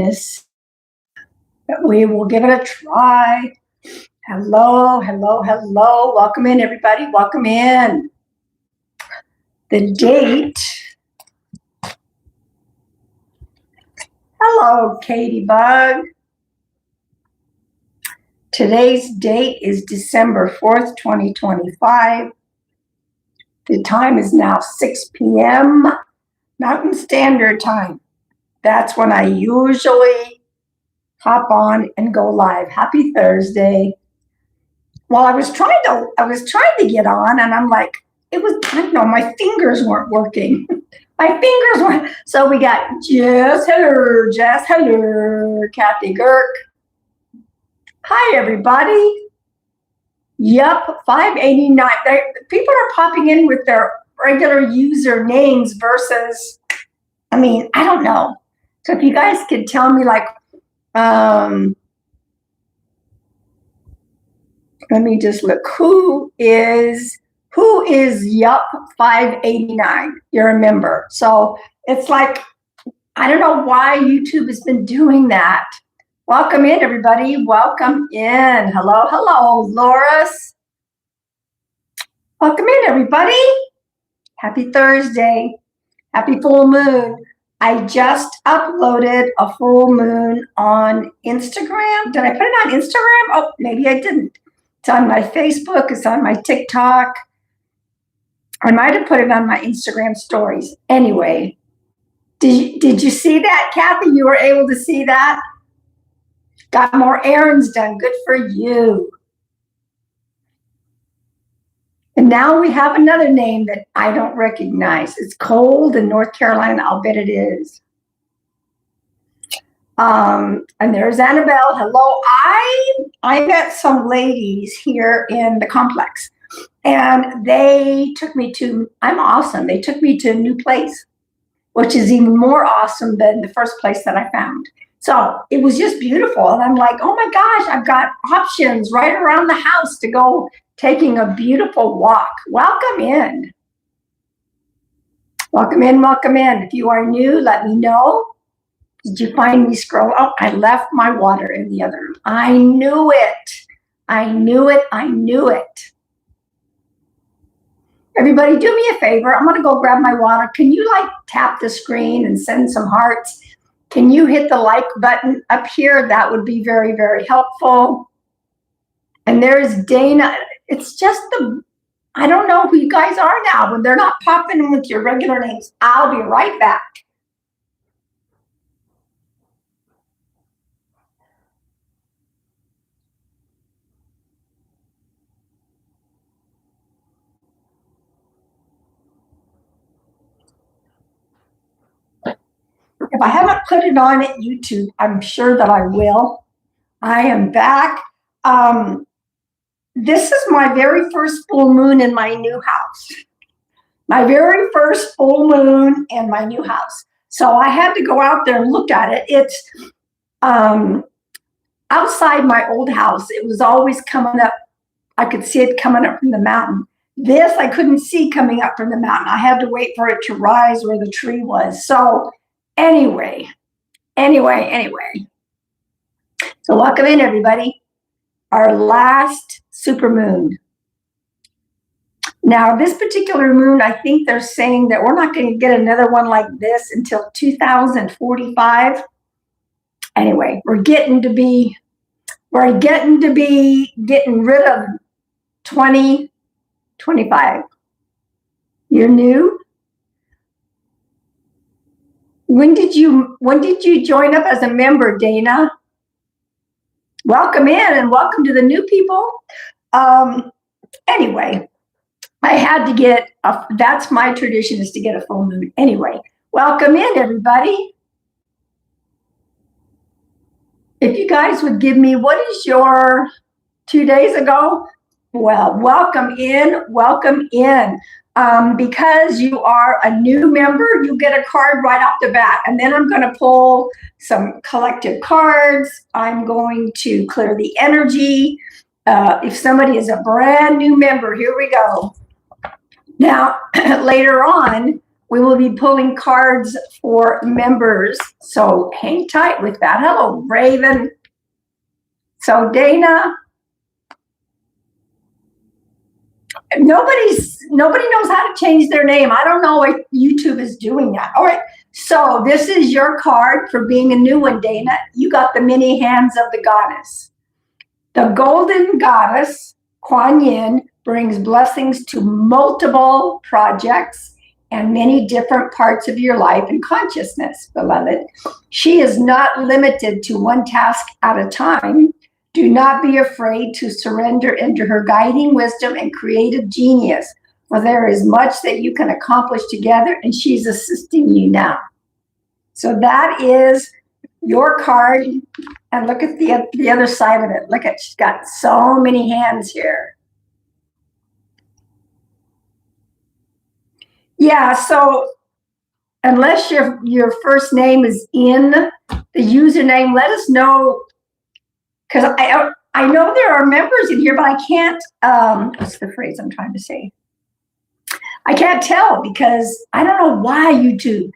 goodness. But we will give it a try. Hello, hello, hello. Welcome in, everybody. Welcome in. The date. Hello, Katie Bug. Today's date is December 4th, 2025. The time is now 6 p.m. Mountain Standard Time. That's when I usually hop on and go live. Happy Thursday. Well, I was trying to get on, and I'm like, I don't know, my fingers weren't working. My fingers weren't. So we got Jess, hello, Kathy Girk. Hi, everybody. Yep, 589. People are popping in with their regular user names versus, I don't know. So if you guys could tell me, like, let me just look. Who is Yup 589? You're a member. So it's like, I don't know why YouTube has been doing that. Welcome in, everybody. Welcome in. Hello, hello, Loris. Welcome in, everybody. Happy Thursday. Happy full moon. I just uploaded a full moon on Instagram. Did I put it on Instagram? Oh, maybe I didn't. It's on my Facebook. It's on my TikTok. I might have put it on my Instagram stories. Anyway, did you see that, Kathy? You were able to see that? Got more errands done. Good for you. And now we have another name that I don't recognize. It's cold in North Carolina. I'll bet it is. And there's Annabelle. Hello. I met some ladies here in the complex, and they took me to, I'm awesome. They took me to a new place, which is even more awesome than the first place that I found. So it was just beautiful. And I'm like, oh my gosh, I've got options right around the house to go taking a beautiful walk. Welcome in. Welcome in, welcome in. If you are new, let me know. Did you find me scroll? Oh, I left my water in the other room. I knew it. I knew it. I knew it. Everybody, do me a favor. I'm going to go grab my water. Can you tap the screen and send some hearts? Can you hit the like button up here? That would be very, very helpful. And there's Dana. It's just I don't know who you guys are now, but they're not popping in with your regular names. I'll be right back. If I haven't put it on at YouTube, I'm sure that I will. I am back. This is my very first full moon in my new house. My very first full moon in my new house. So I had to go out there and look at it. It's outside my old house. It was always coming up. I could see it coming up from the mountain. This I couldn't see coming up from the mountain. I had to wait for it to rise where the tree was. So anyway. So welcome in, everybody. Our last supermoon. Now, this particular moon, I think they're saying that we're not going to get another one like this until 2045. Anyway, we're getting to be getting rid of 2025. You're new? When did you join up as a member, Dana? Welcome in and welcome to the new people. Anyway, I had to get that's my tradition, is to get a full moon. Anyway, welcome in, everybody. If you guys would give me, what is your 2 days ago? Well, welcome in, welcome in. Because you are a new member, you get a card right off the bat. And then I'm going to pull some collective cards. I'm going to clear the energy. If somebody is a brand new member, here we go. Now, later on, we will be pulling cards for members. So hang tight with that. Hello, Raven. So Dana, nobody knows how to change their name. I don't know why YouTube is doing that. All right. So this is your card for being a new one, Dana. You got the many hands of the goddess. The golden goddess, Kuan Yin, brings blessings to multiple projects and many different parts of your life and consciousness, beloved. She is not limited to one task at a time. Do not be afraid to surrender into her guiding wisdom and creative genius, for there is much that you can accomplish together, and she's assisting you now. So that is your card. And look at the other side of it. Look at, she's got so many hands here. Yeah, so unless your first name is in the username, let us know, because I know there are members in here, but I can't, what's the phrase I'm trying to say? I can't tell because I don't know why YouTube.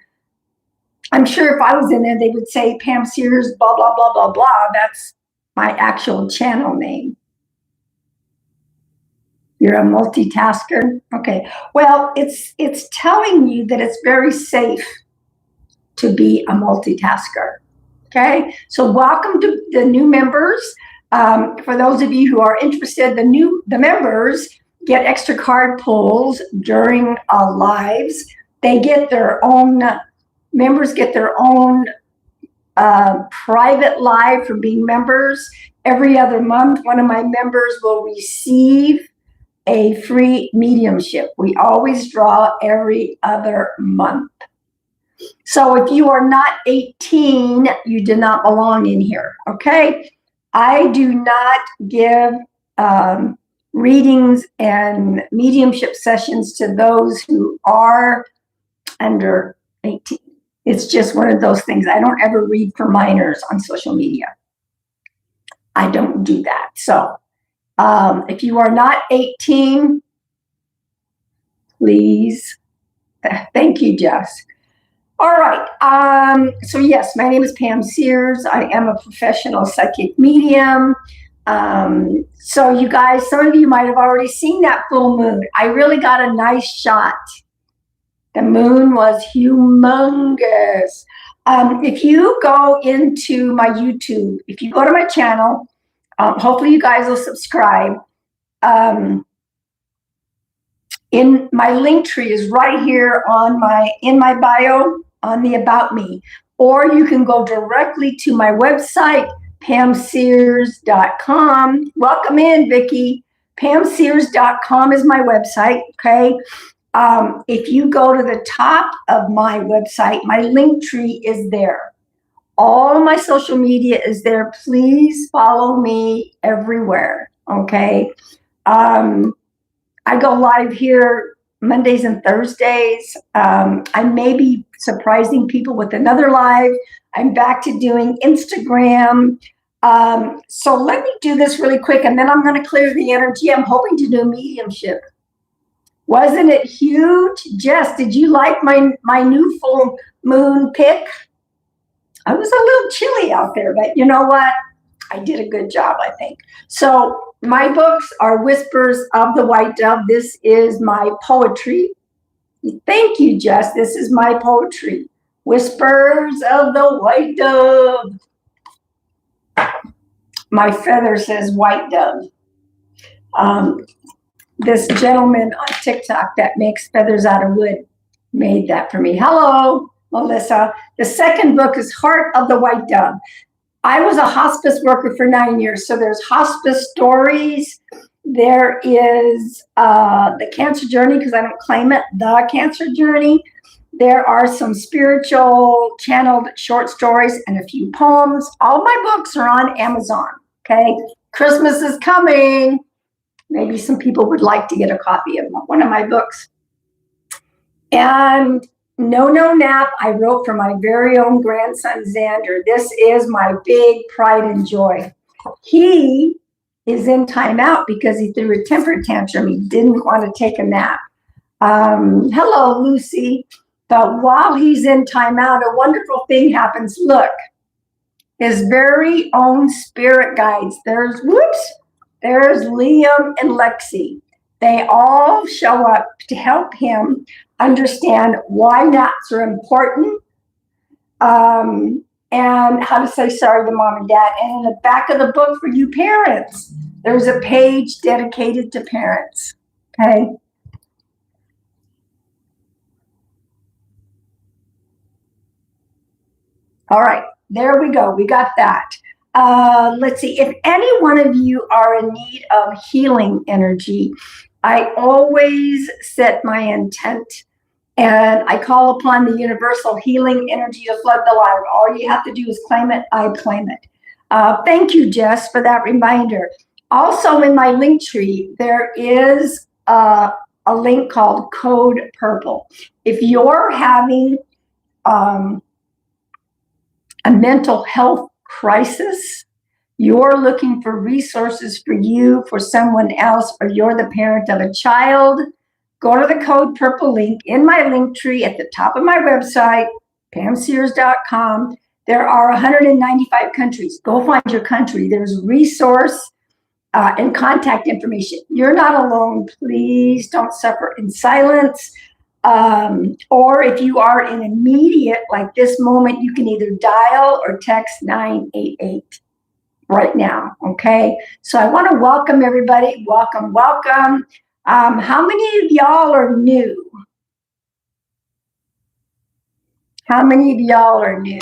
I'm sure if I was in there, they would say Pam Sears, blah, blah, blah, blah, blah. That's my actual channel name. You're a multitasker? Okay. Well, it's telling you that it's very safe to be a multitasker. Okay. So welcome to the new members. For those of you who are interested, the members get extra card pulls during lives. They get their own, members get their own private live from being members. Every other month, one of my members will receive a free mediumship. We always draw every other month. So if you are not 18, you do not belong in here, okay? I do not give readings and mediumship sessions to those who are under 18. It's just one of those things. I don't ever read for minors on social media. I don't do that. So if you are not 18, please. Thank you, Jess. All right. So yes, my name is Pam Sears. I am a professional psychic medium. So you guys, some of you might have already seen that full moon. I really got a nice shot. The moon was humongous. If you go into my YouTube, if you go to my channel, hopefully you guys will subscribe. In my link tree is right here in my bio on the About Me, or you can go directly to my website, pamsears.com. Welcome in, Vicki. Pamsears.com is my website. Okay. If you go to the top of my website, my link tree is there. All my social media is there. Please follow me everywhere. Okay. I go live here Mondays and Thursdays. I may be surprising people with another live. I'm back to doing Instagram. So let me do this really quick, and then I'm going to clear the energy. I'm hoping to do mediumship. Wasn't it huge? Jess, did you like my new full moon pick? I was a little chilly out there, but you know what? I did a good job, I think. So my books are Whispers of the White Dove. This is my poetry. Thank you, Jess. This is my poetry. Whispers of the White Dove. My feather says white dove. This gentleman on TikTok that makes feathers out of wood made that for me. Hello, Melissa. The second book is Heart of the White Dove. I was a hospice worker for 9 years, so there's hospice stories. There is the cancer journey, because I don't claim it, the cancer journey. There are some spiritual channeled short stories and a few poems. All my books are on Amazon, okay? Christmas is coming. Maybe some people would like to get a copy of one of my books. And No Nap, I wrote for my very own grandson, Xander. This is my big pride and joy. He is in timeout because he threw a temper tantrum. He didn't want to take a nap. Hello, Lucy. But while he's in timeout, a wonderful thing happens. Look, his very own spirit guides. There's Liam and Lexi. They all show up to help him understand why naps are important, and how to say sorry to mom and dad. And in the back of the book for you parents, there's a page dedicated to parents. Okay. All right, there we go. We got that. Let's see. If any one of you are in need of healing energy, I always set my intent and I call upon the universal healing energy to flood the light. All you have to do is claim it. I claim it. Thank you, Jess, for that reminder. Also in my link tree, there is a link called Code Purple. If you're having a mental health crisis, you're looking for resources for you, for someone else, or you're the parent of a child, go to the Code Purple link in my link tree at the top of my website, pamsears.com. There are 195 countries. Go find your country. There's resource and contact information. You're not alone. Please don't suffer in silence. Or if you are in immediate, like this moment, you can either dial or text 988 right now, okay? So I want to welcome everybody. Welcome, welcome. How many of y'all are new? How many of y'all are new?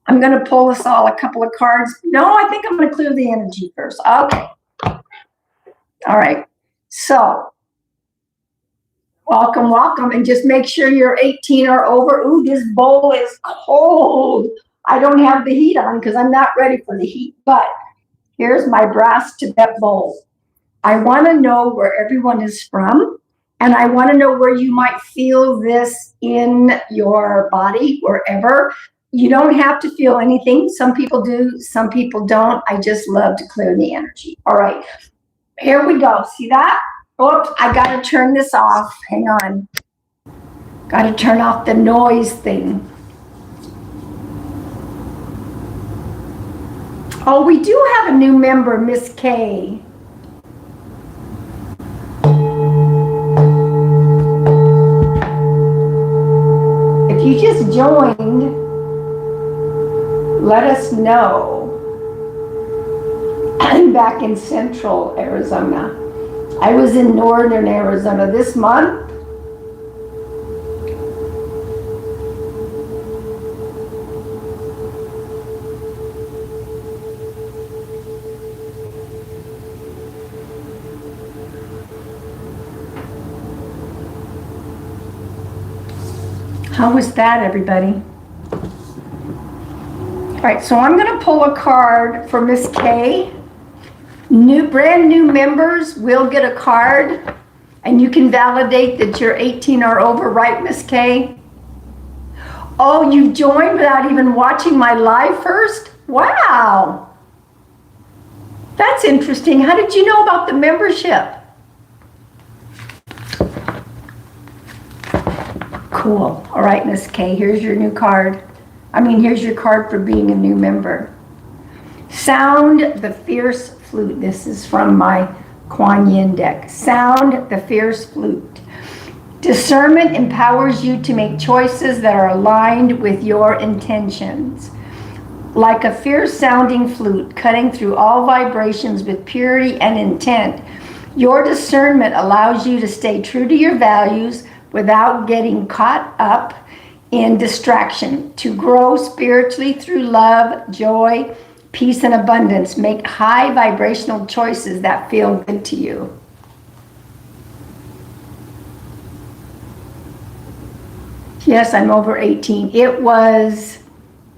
I'm going to pull us all a couple of cards. No, I think I'm going to clear the energy first. Okay. All right. So welcome, welcome. And just make sure you're 18 or over. Ooh, this bowl is cold. I don't have the heat on because I'm not ready for the heat. But here's my brass Tibet bowl. I want to know where everyone is from. And I want to know where you might feel this in your body, wherever. You don't have to feel anything. Some people do, some people don't. I just love to clear the energy. All right, here we go. See that? Oops, I got to turn this off. Hang on. Got to turn off the noise thing. Oh, we do have a new member, Miss K. If you just joined, let us know. I'm back in central Arizona. I was in northern Arizona this month. How was that, everybody? All right, so I'm going to pull a card for Miss K. Brand new members will get a card, and you can validate that you're 18 or over, right, Miss K? Oh, you joined without even watching my live first? Wow. That's interesting. How did you know about the membership? Cool. All right, Miss K, here's your new card. Here's your card for being a new member. Sound the fierce flute. This is from my Kuan Yin deck. Sound the fierce flute. Discernment empowers you to make choices that are aligned with your intentions. Like a fierce sounding flute, cutting through all vibrations with purity and intent, your discernment allows you to stay true to your values without getting caught up in distraction, to grow spiritually through love, joy, peace, and abundance. Make high vibrational choices that feel good to you. Yes, I'm over 18. It was,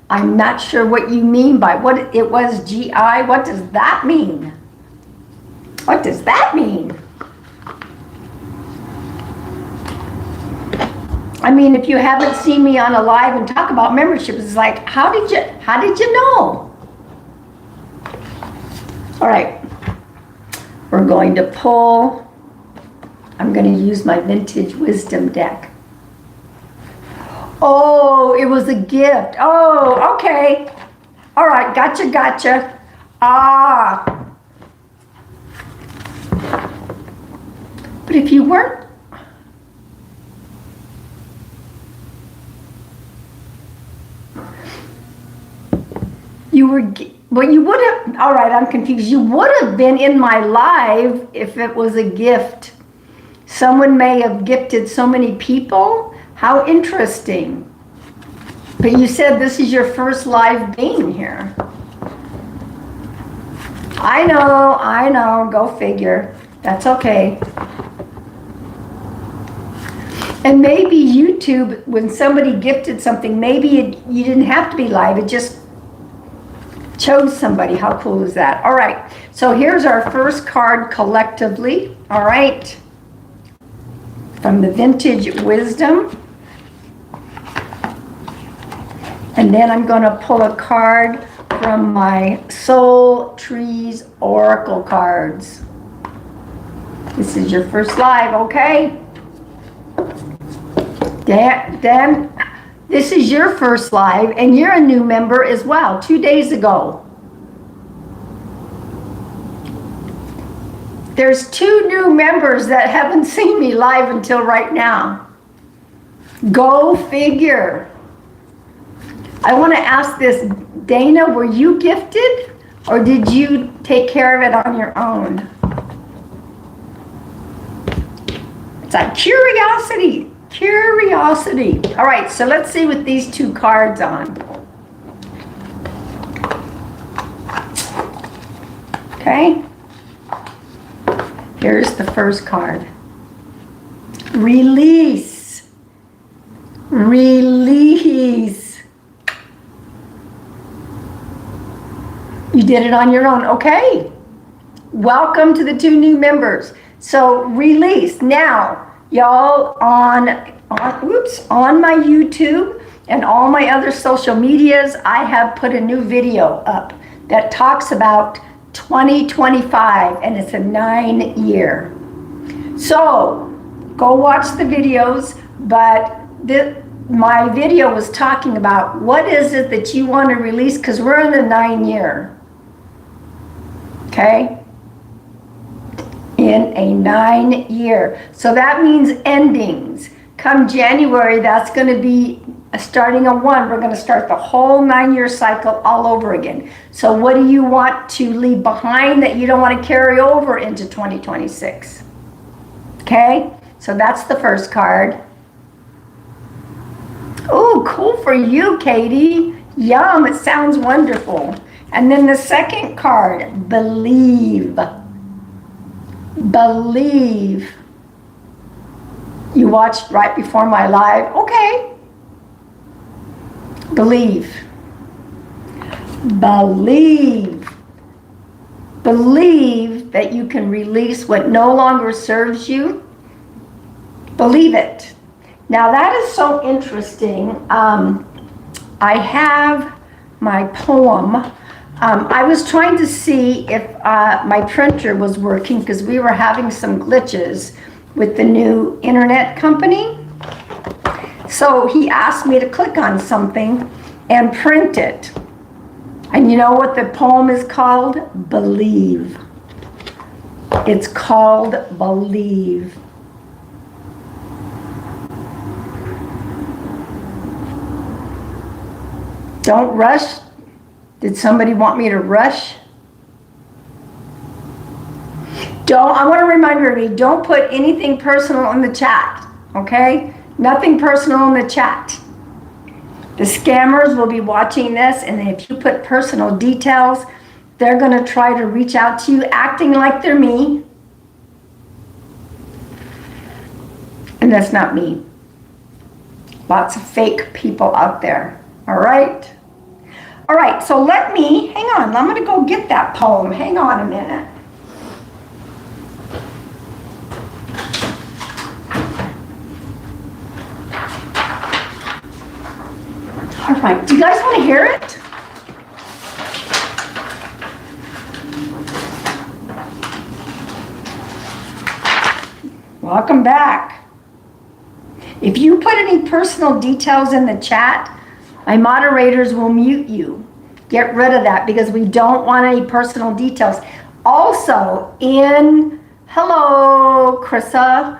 I'm not sure what you mean by what it was, GI. What does that mean? What does that mean? If you haven't seen me on a live and talk about membership, it's like, how did you know? All right, we're going to pull. I'm going to use my Vintage Wisdom deck. Oh, it was a gift. Oh, okay. All right, gotcha. Ah. But if you weren't, you were, well, you would have, all right, I'm confused. You would have been in my live if it was a gift. Someone may have gifted so many people. How interesting. But you said this is your first live being here. I know, go figure. That's okay. And maybe YouTube, when somebody gifted something, maybe you didn't have to be live, it just chose somebody. How cool is that? All right, so here's our first card collectively, all right? From the Vintage Wisdom. And then I'm gonna pull a card from my Soul Trees Oracle cards. This is your first live, okay? Dan, this is your first live, and you're a new member as well, 2 days ago. There's 2 new members that haven't seen me live until right now. Go figure. I want to ask this, Dana, were you gifted, or did you take care of it on your own? It's a curiosity. All right, so let's see what these 2 cards on. Okay. Here's the first card. Release. Release. You did it on your own. Okay. Welcome to the 2 new members. So release. Now, y'all on my YouTube and all my other social medias, I have put a new video up that talks about 2025, and it's a 9-year. So go watch the videos, but my video was talking about what is it that you want to release, because we're in a 9-year. Okay? In a 9-year. So that means endings. Come January, that's going to be starting a 1. We're going to start the whole 9-year cycle all over again. So what do you want to leave behind that you don't want to carry over into 2026? Okay, so that's the first card. Oh, cool for you, Katie. Yum, it sounds wonderful. And then the second card, believe. Believe. You watched right before my live. Okay. Believe. Believe. Believe that you can release what no longer serves you. Believe it. Now that is so interesting. I have my poem. I was trying to see if my printer was working, because we were having some glitches with the new internet company. So he asked me to click on something and print it. And you know what the poem is called? Believe. It's called Believe. Don't rush. Did somebody want me to rush? I want to remind everybody, don't put anything personal in the chat, okay? Nothing personal in the chat. The scammers will be watching this, and if you put personal details, they're going to try to reach out to you acting like they're me. And that's not me. Lots of fake people out there, all right? All right, so hang on, I'm going to go get that poem. Hang on a minute. All right, do you guys want to hear it? Welcome back. If you put any personal details in the chat, my moderators will mute you. Get rid of that because we don't want any personal details. Also, hello, Krissa.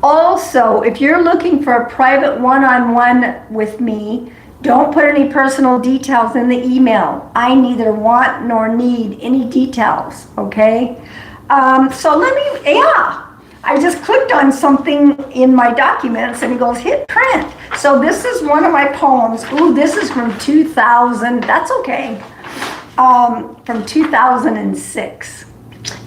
Also, if you're looking for a private one-on-one with me, don't put any personal details in the email. I neither want nor need any details, okay? I just clicked on something in my documents and it goes, hit print. So this is one of my poems. Ooh, this is from 2000. That's okay. From 2006.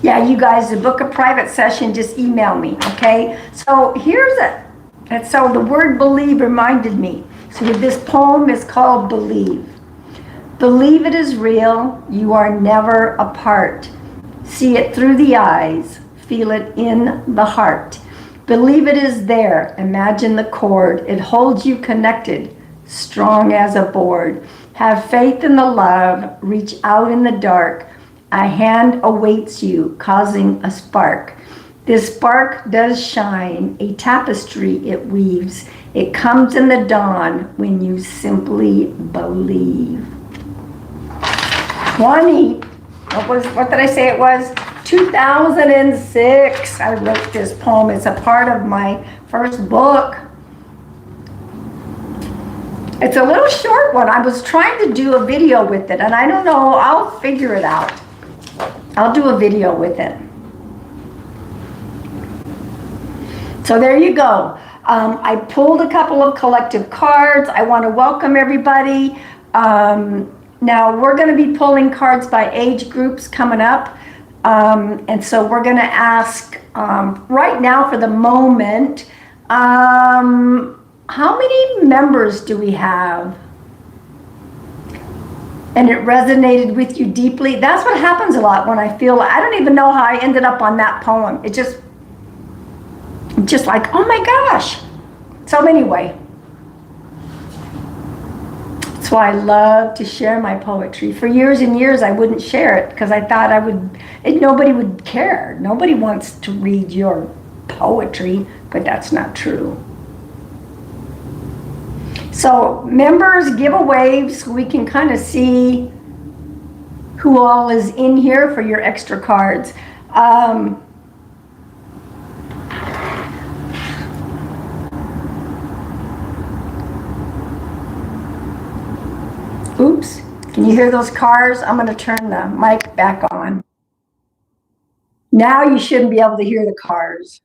Yeah, you guys, to book a private session, just email me, okay? So here's it. And so the word believe reminded me. So this poem is called Believe. Believe it is real. You are never apart. See it through the eyes. Feel it in the heart. Believe it is there. Imagine the cord. It holds you connected, strong as a board. Have faith in the love. Reach out in the dark. A hand awaits you, causing a spark. This spark does shine, a tapestry it weaves. It comes in the dawn when you simply believe. 20, what did I say it was? 2006, I wrote this poem. It's a part of my first book. It's a little short one. I was trying to do a video with it, and I don't know, I'll figure it out. I'll do a video with it. So there you go. I pulled a couple of collective cards. I want to welcome everybody. Now we're going to be pulling cards by age groups coming up. And so we're going to ask right now for the moment, how many members do we have? And it resonated with you deeply. That's what happens a lot when I feel, I don't even know how I ended up on that poem. It just like, oh my gosh. So anyway, that's why I love to share my poetry. For years and years, I wouldn't share it because I thought nobody would care. Nobody wants to read your poetry, but that's not true. So members, give a wave so we can kind of see who all is in here for your extra cards. Oops, can you hear those cars? I'm going to turn the mic back on. Now you shouldn't be able to hear the cars.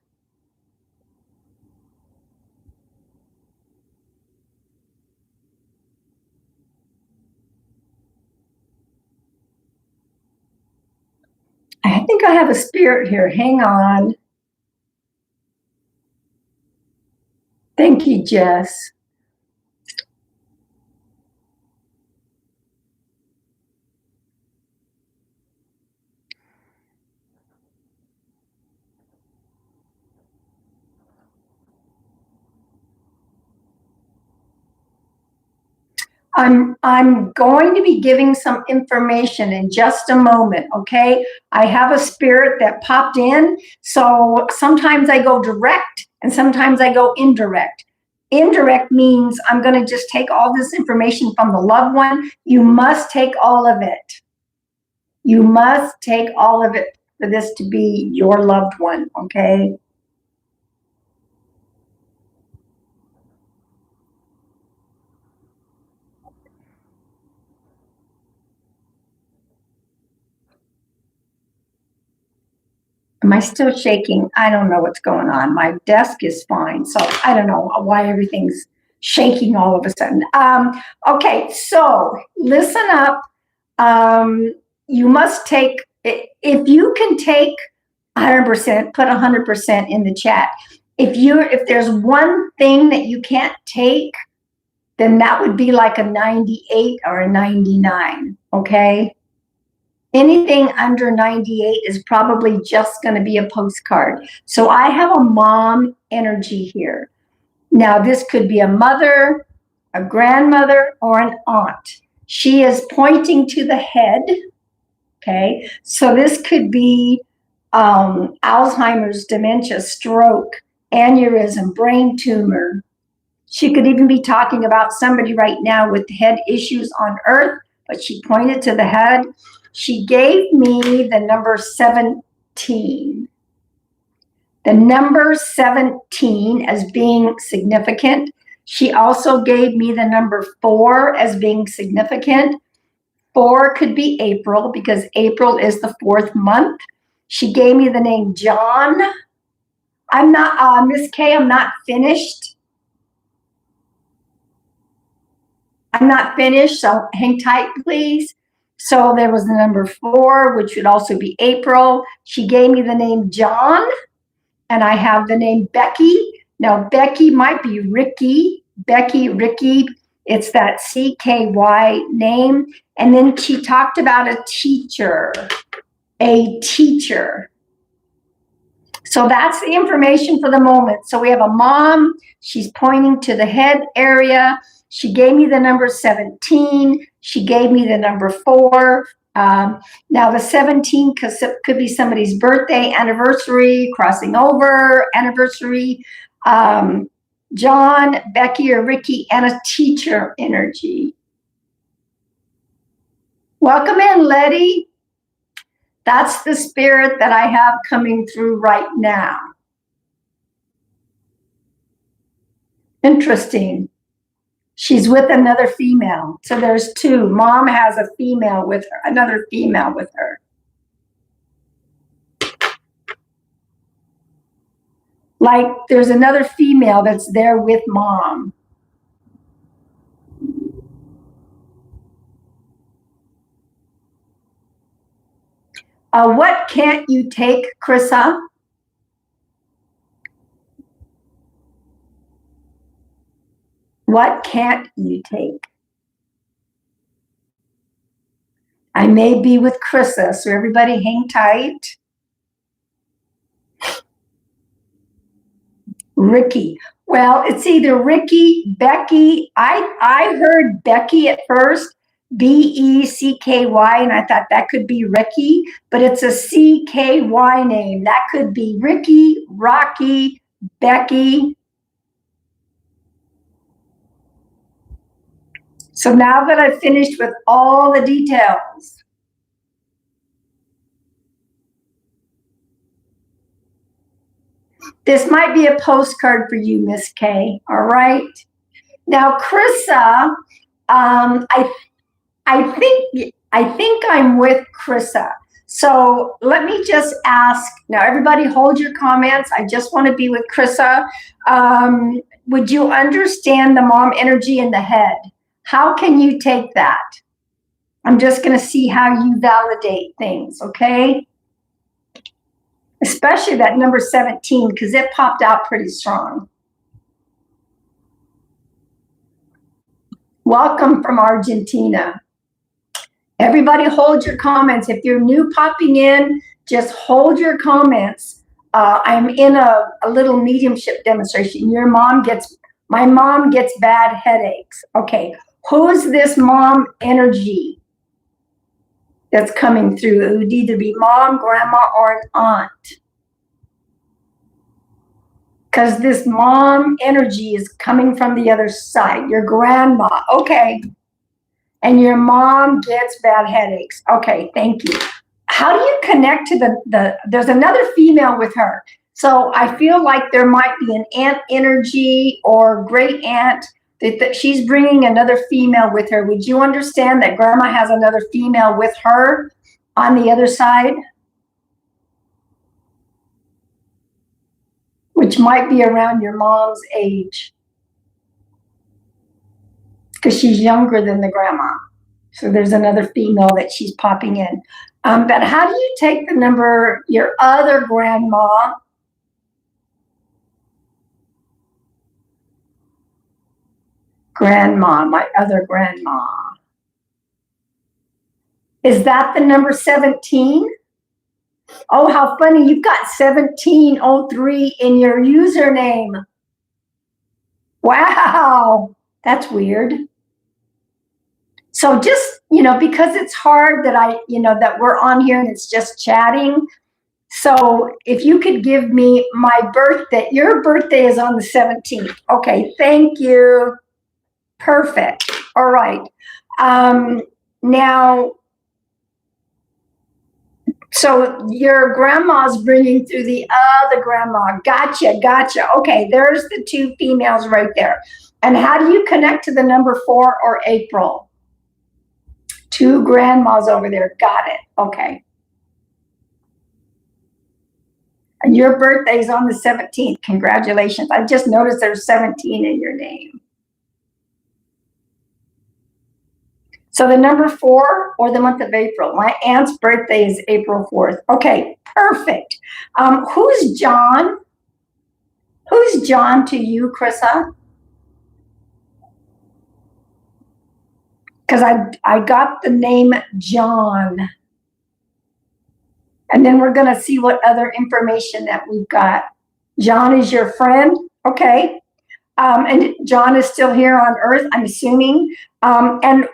I think I have a spirit here. Hang on. Thank you, Jess. I'm going to be giving some information in just a moment, okay? I have a spirit that popped in, so sometimes I go direct and sometimes I go indirect. Indirect means I'm going to just take all this information from the loved one. You must take all of it. You must take all of it for this to be your loved one, okay? Am I still shaking? I don't know what's going on. My desk is fine, so I don't know why everything's shaking all of a sudden. Okay, so listen up. You must take, if you can take 100%, put 100% in the chat. If there's one thing that you can't take, then that would be like a 98 or a 99, okay? Anything under 98 is probably just going to be a postcard. So I have a mom energy here. Now, this could be a mother, a grandmother, or an aunt. She is pointing to the head, okay? So this could be Alzheimer's, dementia, stroke, aneurysm, brain tumor. She could even be talking about somebody right now with head issues on earth, but she pointed to the head. She gave me the number 17. The number 17 as being significant. She also gave me the number 4 as being significant. 4 could be April because April is the 4th month. She gave me the name John. I'm not, Miss K, I'm not finished. I'm not finished, so hang tight, please. So there was the number 4, which would also be April. She gave me the name John, and I have the name Becky. Now, Becky might be Ricky. Becky, Ricky, it's that CKY name. And then she talked about a teacher. So that's the information for the moment. So we have a mom. She's pointing to the head area. She gave me the number 17. She gave me the number 4. Now the 17 could be somebody's birthday, anniversary, crossing over, anniversary. John, Becky, or Ricky, and a teacher energy. Welcome in, Letty. That's the spirit that I have coming through right now. Interesting. She's with another female. So there's 2. Mom has a female with her, another female with her. Like there's another female that's there with mom. What can't you take, Krissa? What can't you take? I may be with Krissa, so everybody hang tight. Ricky. Well, it's either Ricky, Becky. I heard Becky at first, B-E-C-K-Y, and I thought that could be Ricky, but it's a C-K-Y name. That could be Ricky, Rocky, Becky. So now that I've finished with all the details, this might be a postcard for you, Miss K. All right. Now, Krissa, I think I'm with Krissa. So let me just ask. Now, everybody, hold your comments. I just want to be with Krissa. Would you understand the mom energy in the head? How can you take that? I'm just going to see how you validate things. Okay. Especially that number 17, because it popped out pretty strong. Welcome from Argentina. Everybody hold your comments. If you're new popping in, just hold your comments. I'm in a little mediumship demonstration. My mom gets bad headaches. Okay, who's this mom energy that's coming through? It would either be mom, grandma, or an aunt. Because this mom energy is coming from the other side. Your grandma, okay. And your mom gets bad headaches. Okay, thank you. How do you connect to there's another female with her. So I feel like there might be an aunt energy or great aunt that she's bringing another female with her. Would you understand that grandma has another female with her on the other side? Which might be around your mom's age. Because she's younger than the grandma. So there's another female that she's popping in. But how do you take the number, your other grandma? Grandma, my other grandma. Is that the number 17? Oh, how funny. You've got 1703 in your username. Wow. That's weird. So just, because it's hard that that we're on here and it's just chatting, So if you could give me my birthday, your birthday is on the 17th. Okay, thank you. Perfect. All right. Now, so your grandma's bringing through the other grandma. Gotcha, gotcha. Okay, there's the two females right there. And how do you connect to the number 4 or April? Two grandmas over there. Got it. Okay. And your birthday's on the 17th. Congratulations. I just noticed there's 17 in your name. So the number 4 or the month of April. My aunt's birthday is April 4th. Okay, perfect. Who's John? Who's John to you, Krissa? Because I got the name John. And then we're going to see what other information that we've got. John is your friend. Okay. And John is still here on Earth, I'm assuming. And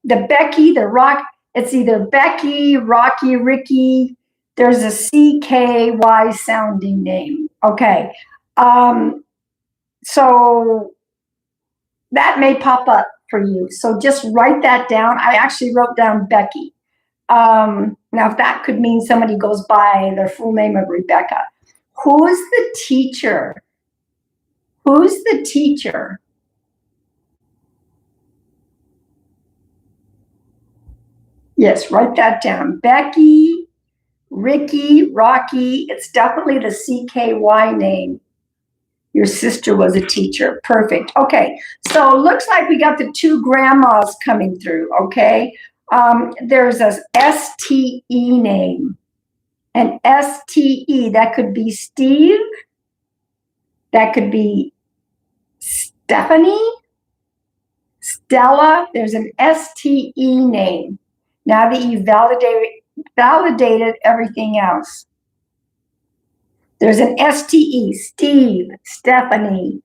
the Becky, the Rock, it's either Becky, Rocky, Ricky. There's a CKY sounding name. Okay. So that may pop up for you. So just write that down. I actually wrote down Becky. Now, if that could mean somebody goes by their full name of Rebecca. Who's the teacher? Who's the teacher? Yes, write that down. Becky, Ricky, Rocky. It's definitely the CKY name. Your sister was a teacher. Perfect. Okay, so looks like we got the two grandmas coming through, okay? There's a STE name. An STE, that could be Steve. That could be Stephanie. Stella. There's an STE name. Now that you've validated everything else. There's an STE, Steve, Stephanie,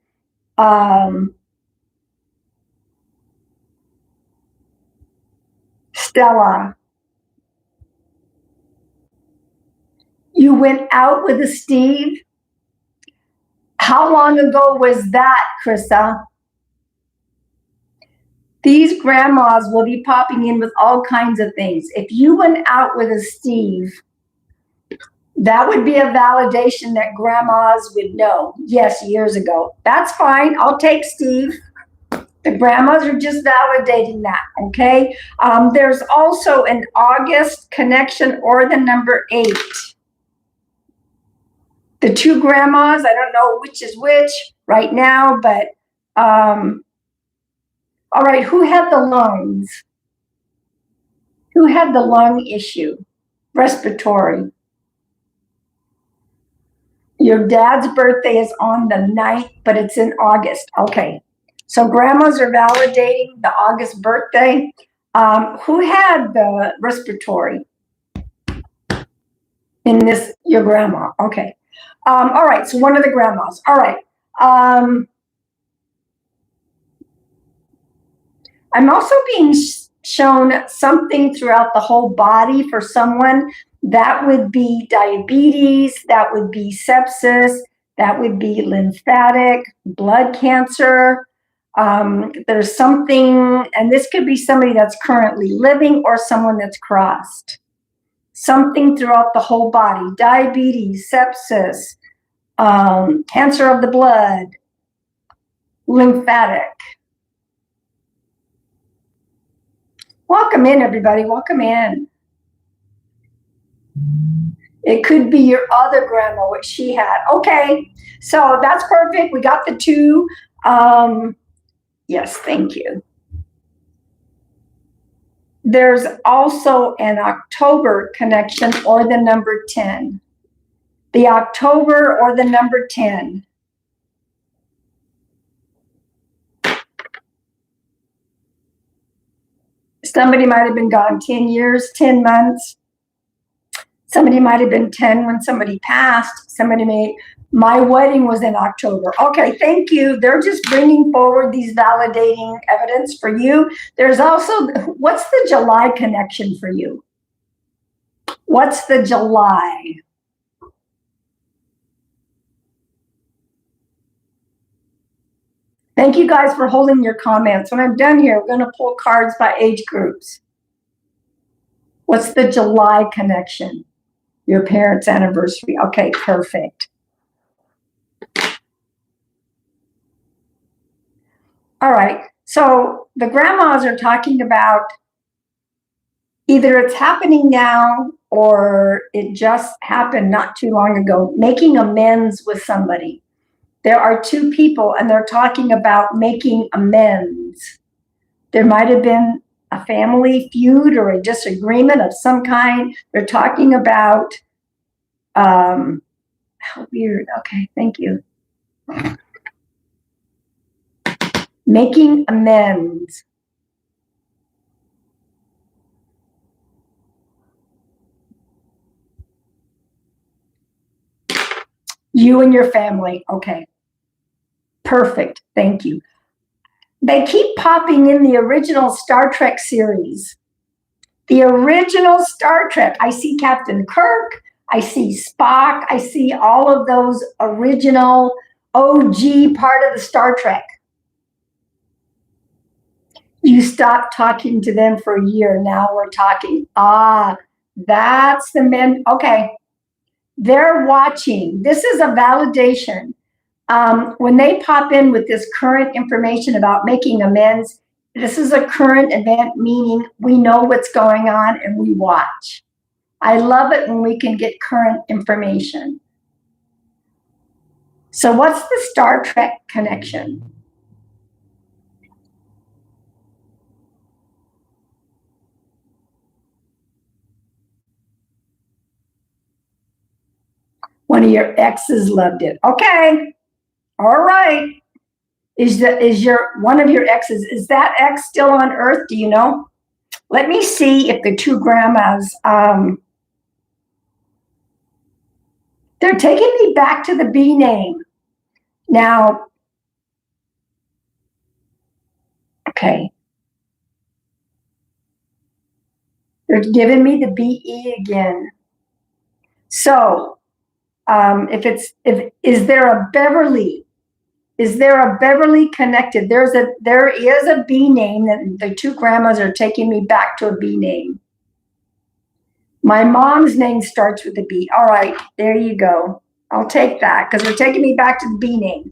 Stella. You went out with a Steve? How long ago was that, Krissa? These grandmas will be popping in with all kinds of things. If you went out with a Steve, that would be a validation that grandmas would know. Yes, years ago. That's fine. I'll take Steve. The grandmas are just validating that, okay? There's also an August connection or the number 8. The two grandmas, I don't know which is which right now, but all right, who had the lungs? Who had the lung issue? Respiratory. Your dad's birthday is on the 9th, but it's in August. Okay. So grandmas are validating the August birthday. Who had the respiratory in this? Your grandma. Okay. All right. So one of the grandmas. All right. I'm also being shown something throughout the whole body for someone. That would be diabetes, that would be sepsis, that would be lymphatic, blood cancer. There's something, and this could be somebody that's currently living or someone that's crossed. Something throughout the whole body, diabetes, sepsis, cancer of the blood, lymphatic. Welcome in, everybody. Welcome in. It could be your other grandma, what she had. Okay, so that's perfect. We got the two. Yes, thank you. There's also an October connection or the number 10. The October or the number 10. Somebody might have been gone 10 years, 10 months. Somebody might have been 10 when somebody passed. My wedding was in October. Okay, thank you. They're just bringing forward these validating evidence for you. There's also, what's the July connection for you? What's the July? Thank you guys for holding your comments. When I'm done here, we're going to pull cards by age groups. What's the July connection? Your parents' anniversary. Okay, perfect. All right. So the grandmas are talking about either it's happening now or it just happened not too long ago, making amends with somebody. There are two people and they're talking about making amends. There might have been a family feud or a disagreement of some kind. They're talking about, how weird. Okay, thank you. Making amends. You and your family. Okay. Perfect. Thank you. They keep popping in the original Star Trek series. The original Star Trek. I see Captain Kirk. I see Spock. I see all of those original OG part of the Star Trek. You stopped talking to them for a year. Now we're talking. Ah, that's the men. Okay. They're watching. This is a validation. When they pop in with this current information about making amends, this is a current event, meaning we know what's going on and we watch. I love it when we can get current information. So what's the Star Trek connection? One of your exes loved it. Okay. All right. Is your one of your exes, is that ex still on Earth? Do you know? Let me see if the two grandmas, they're taking me back to the B name. Now, okay. They're giving me the BE again. So, is there a Beverly? Is there a Beverly connected? There is a B name that the two grandmas are taking me back to a B name. My mom's name starts with a B. All right, there you go. I'll take that because they're taking me back to the B name.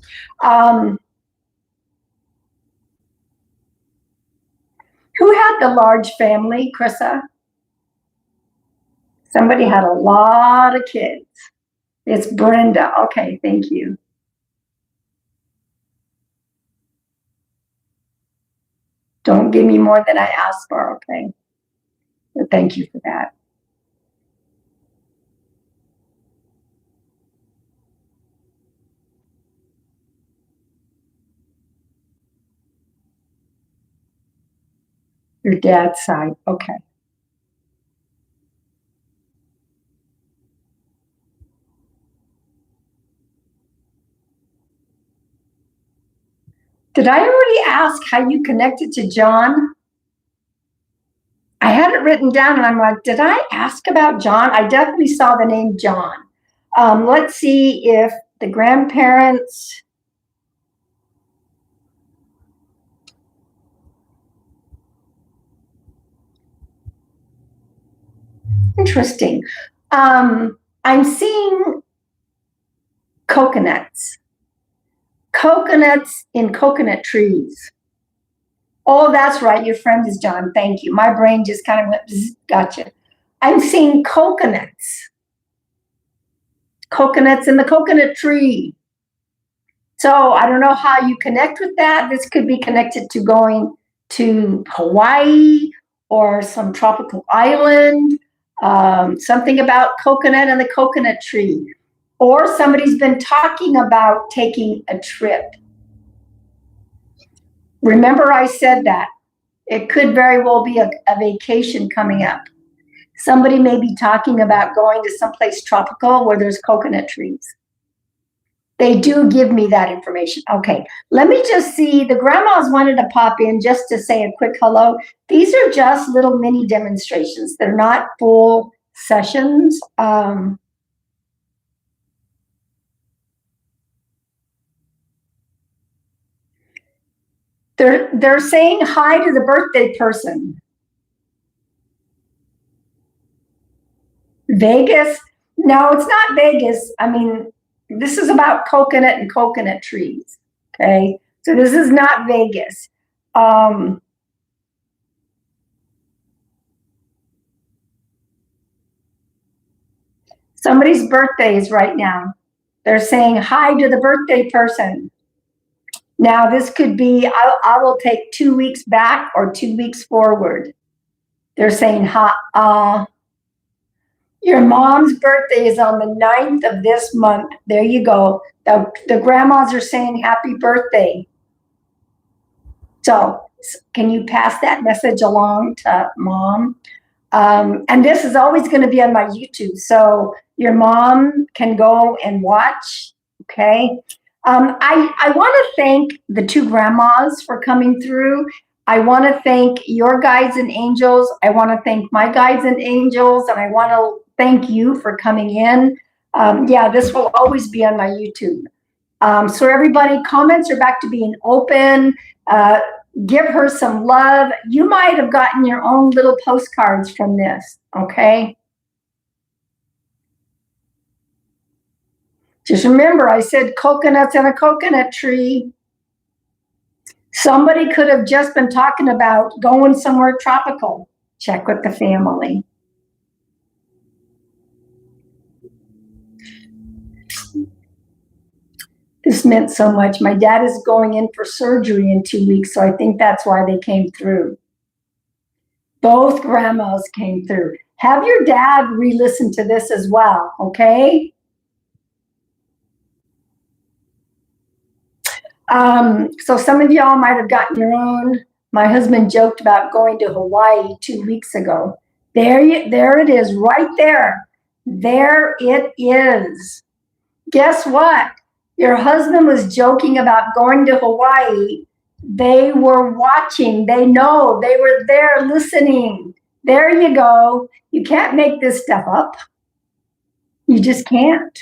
Who had the large family, Krissa? Somebody had a lot of kids. It's Brenda. Okay, thank you. Don't give me more than I asked for, okay? But thank you for that. Your dad's side, okay. Did I already ask how you connected to John? I had it written down and I'm like, did I ask about John? I definitely saw the name John. Let's see if the grandparents. Interesting. I'm seeing coconuts. Coconuts in coconut trees. Oh, that's right. Your friend is John. Thank you. My brain just kind of went, gotcha. I'm seeing coconuts. Coconuts in the coconut tree. So I don't know how you connect with that. This could be connected to going to Hawaii or some tropical island, something about coconut and the coconut tree. Or somebody's been talking about taking a trip. Remember I said that. It could very well be a vacation coming up. Somebody may be talking about going to someplace tropical where there's coconut trees. They do give me that information. Okay, let me just see. The grandmas wanted to pop in just to say a quick hello. These are just little mini demonstrations. They're not full sessions. They're saying hi to the birthday person. Vegas? No, it's not Vegas. I mean, this is about coconut and coconut trees. Okay, so this is not Vegas. Somebody's birthday is right now. They're saying hi to the birthday person. Now, this could be, I will take 2 weeks back or 2 weeks forward. They're saying hi. Your mom's birthday is on the 9th of this month. There you go. The grandmas are saying happy birthday. So can you pass that message along to mom? And this is always going to be on my YouTube. So your mom can go and watch. Okay. I want to thank the two grandmas for coming through. I want to thank your guides and angels. I want to thank my guides and angels. And I want to thank you for coming in. Yeah, this will always be on my YouTube. So everybody, comments are back to being open. Give her some love. You might have gotten your own little postcards from this, okay? Just remember, I said coconuts and a coconut tree. Somebody could have just been talking about going somewhere tropical. Check with the family. This meant so much. My dad is going in for surgery in 2 weeks, so I think that's why they came through. Both grandmas came through. Have your dad re-listen to this as well, okay? So some of y'all might have gotten your own. My husband joked about going to Hawaii 2 weeks ago. There it is, right there. There it is. Guess what? Your husband was joking about going to Hawaii. They were watching. They know. They were there listening. There you go. You can't make this stuff up. You just can't.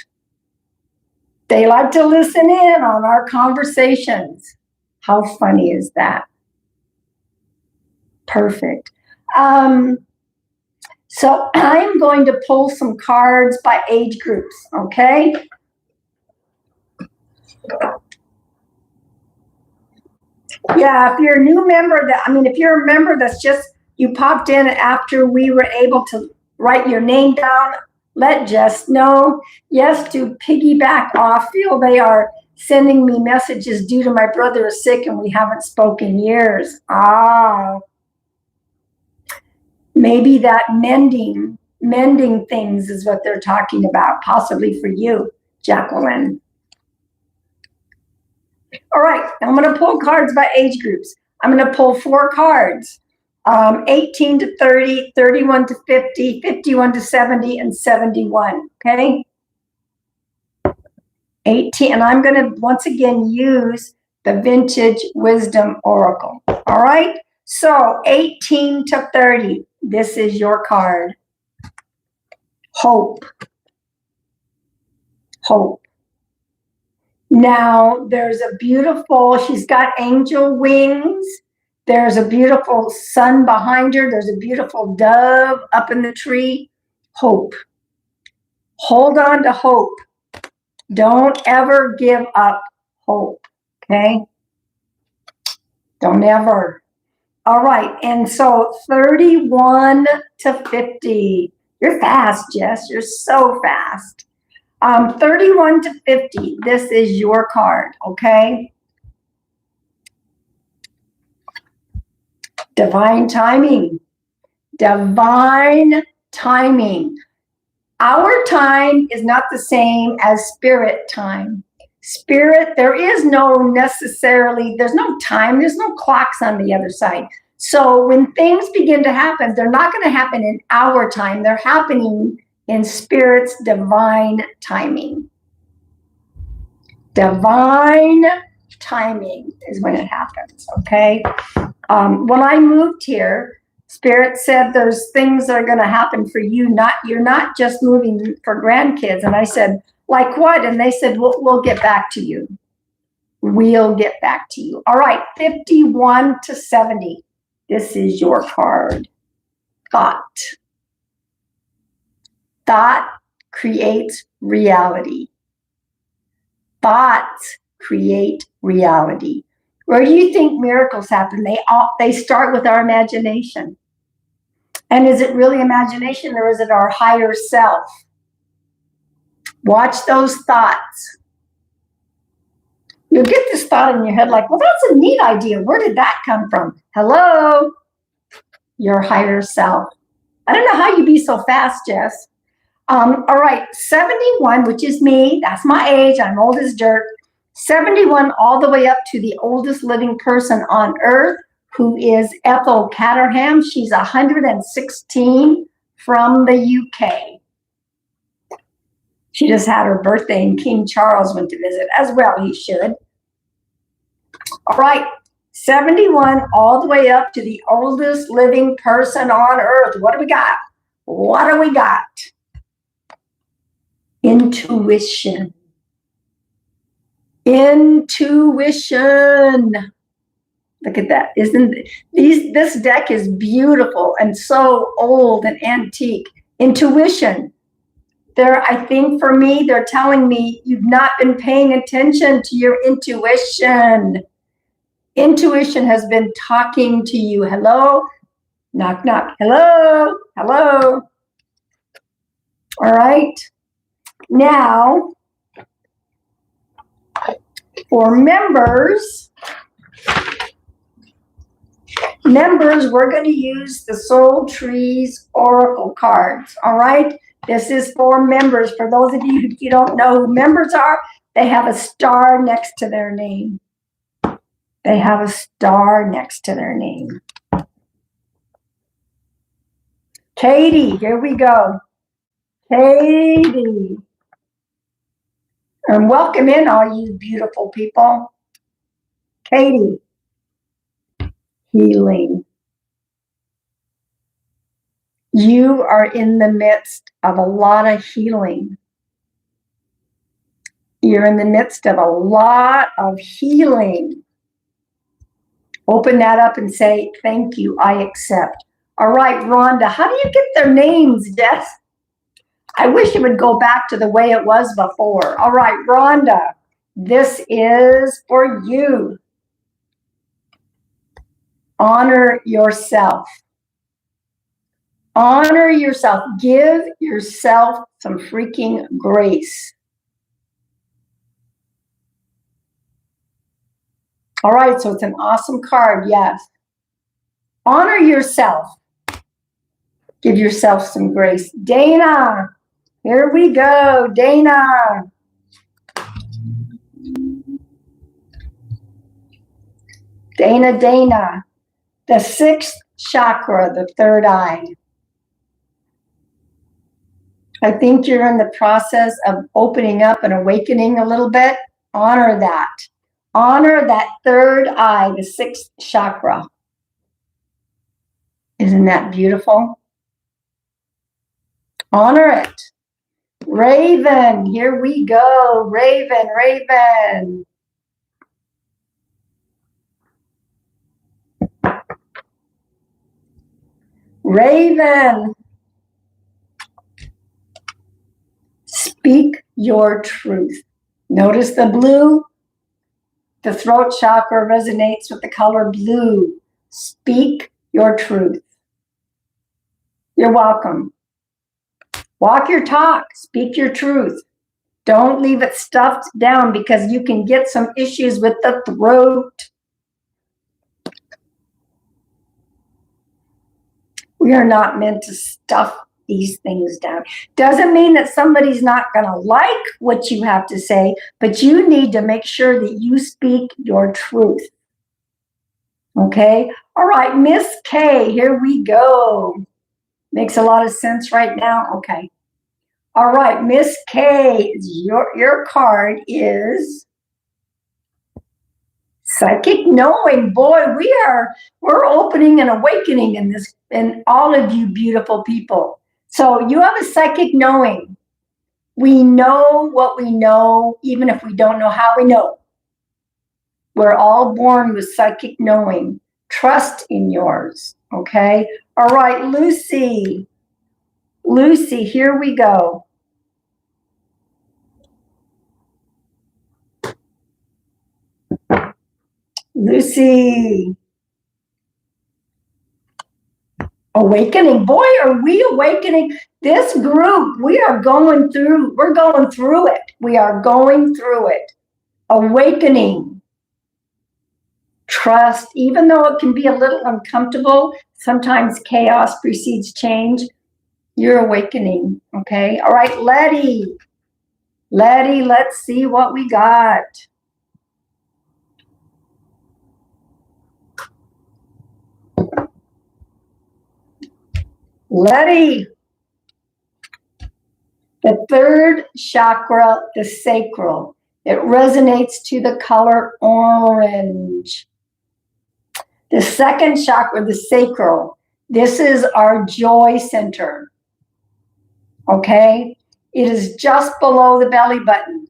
They like to listen in on our conversations. How funny is that? Perfect. So I'm going to pull some cards by age groups, okay? Yeah, if you're a new member, if you're a member that's just, you popped in after we were able to write your name down, let Jess know. Yes, to piggyback off, feel they are sending me messages due to my brother is sick and we haven't spoken years. Maybe that mending things is what they're talking about, possibly for you, Jacqueline. All right, I'm going to pull cards by age groups. I'm going to pull 4 cards. 18 to 30, 31 to 50, 51 to 70, and 71, okay? 18, and I'm going to once again use the Vintage Wisdom Oracle, all right? So 18 to 30, this is your card. Hope. Hope. Now, there's a beautiful, she's got angel wings. There's a beautiful sun behind her. There's a beautiful dove up in the tree. Hope. Hold on to hope. Don't ever give up hope, okay? Don't ever. All right, and so 31 to 50. You're fast, Jess. You're so fast. 31 to 50, this is your card, okay? Divine timing. Divine timing. Our time is not the same as spirit time. Spirit, there is no necessarily, there's no time, there's no clocks on the other side. So when things begin to happen, they're not going to happen in our time. They're happening in Spirit's divine timing. Divine timing is when it happens, okay? When I moved here, Spirit said there's things that are going to happen for you. You're not just moving for grandkids. And I said, like what? And they said, we'll get back to you. We'll get back to you. All right, 51 to 70. This is your card. Thought. Thought creates reality. Thoughts create reality. Where do you think miracles happen? They start with our imagination. And is it really imagination, or is it our higher self? Watch those thoughts. You'll get this thought in your head like, well, that's a neat idea. Where did that come from? Hello? Your higher self. I don't know how you be so fast, Jess. All right, 71, which is me. That's my age. I'm old as dirt. 71 all the way up to the oldest living person on earth, who is Ethel Caterham. She's 116 from the UK. She just had her birthday, and King Charles went to visit as well. He should. All right, 71 all the way up to the oldest living person on earth. What do we got? What do we got? Intuition. Intuition. Look at that. This deck is beautiful and so old and antique. Intuition. I think for me, they're telling me you've not been paying attention to your intuition. Intuition has been talking to you. Hello? Knock, knock. Hello? Hello? All right. Now, for members, we're going to use the Soul Trees Oracle cards. All right. This is for members. For those of you who don't know who members are, they have a star next to their name. They have a star next to their name. Katie, here we go. Katie. And welcome in, all you beautiful people. Katie. Healing. You are in the midst of a lot of healing. You're in the midst of a lot of healing. Open that up and say, thank you, I accept. All right, Rhonda, how do you get their names, Jess? I wish it would go back to the way it was before. All right, Rhonda, this is for you. Honor yourself. Honor yourself. Give yourself some freaking grace. All right, so it's an awesome card, yes. Honor yourself. Give yourself some grace. Dana, here we go, Dana. Dana. The sixth chakra, the third eye. I think you're in the process of opening up and awakening a little bit. Honor that. Honor that third eye, the sixth chakra. Isn't that beautiful? Honor it. Raven, here we go. Raven. Raven. Speak your truth. Notice the blue. The throat chakra resonates with the color blue. Speak your truth. You're welcome. Walk your talk. Speak your truth. Don't leave it stuffed down, because you can get some issues with the throat. We are not meant to stuff these things down. Doesn't mean that somebody's not going to like what you have to say, but you need to make sure that you speak your truth. Okay? All right, Miss K, here we go. Makes a lot of sense right now? Okay. All right, Miss K, your card is Psychic Knowing. Boy, we're opening and awakening in all of you beautiful people. So you have a psychic knowing. We know what we know, even if we don't know how we know. We're all born with psychic knowing. Trust in yours, okay? All right, Lucy. Lucy, here we go. Lucy. Awakening. Boy, are we awakening. This group, we're going through it. We are going through it. Awakening. Trust, even though it can be a little uncomfortable, sometimes chaos precedes change. You're awakening, okay? All right, Letty. Letty, let's see what we got. Letty. The third chakra, the sacral. It resonates to the color orange. The second chakra, the sacral. This is our joy center. Okay? It is just below the belly button.